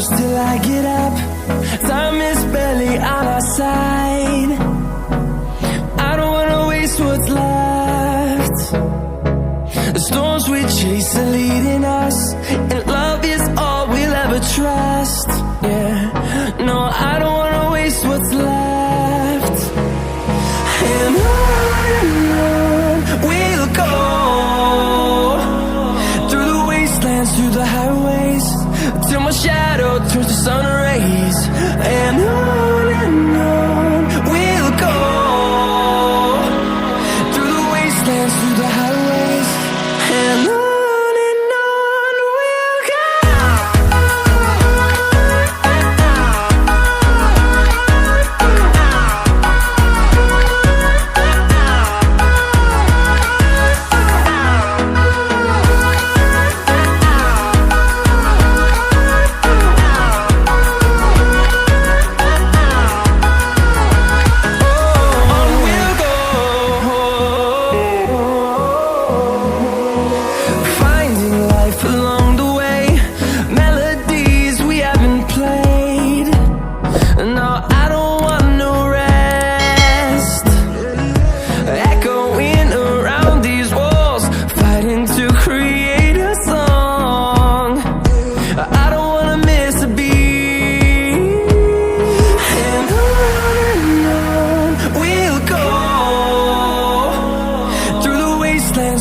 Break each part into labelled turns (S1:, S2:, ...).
S1: close till I get up. Time is barely on our side. I don't wanna waste what's left. The storms we chase are leading us, and love is all we'll ever trust. Yeah, no, I don't wanna waste what's left. And on we'll go, through the wastelands, through the highways, till my shadow turns to sun rays. And on we'll go, through the wastelands, through the highways, and on we'll go.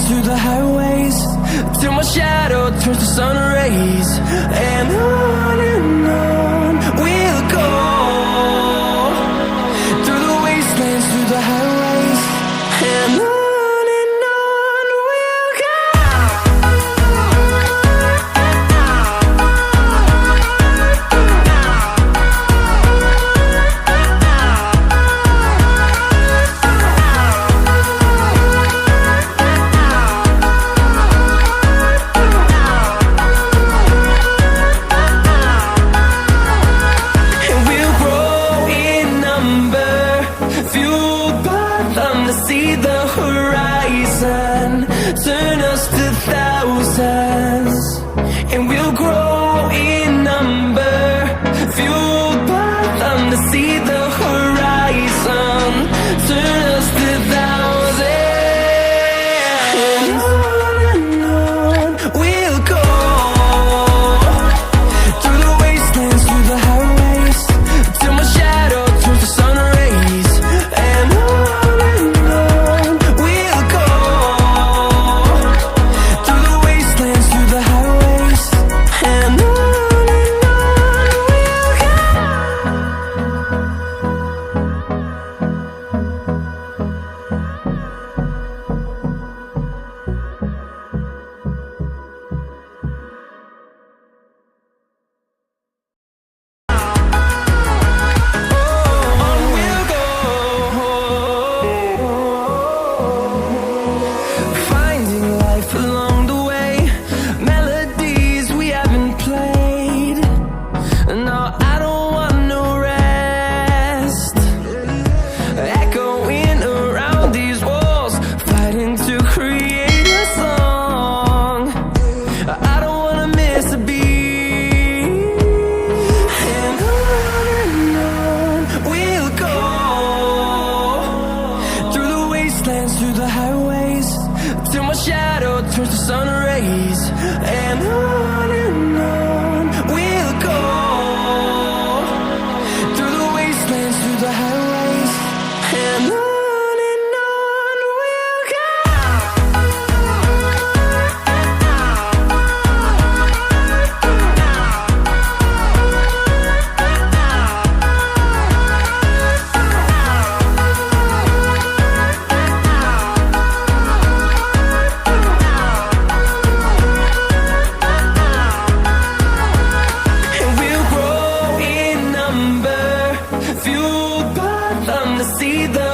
S1: Through the highways, till my shadow turns to sun rays. And on we'll go, through the wastelands, through the highways, and on we'll go. See the horizon, turn us to thousands, and we'll grow in number, fueled by them to see the horizon, turn us to thousands, and on we'll go, through the wastelands, through the highways, till my shadow turns to sun rays. And through the highways, till my shadow turns to sun rays. And on we'll go, through the wastelands, through the highways, and on we'll go. Fueled by them to see the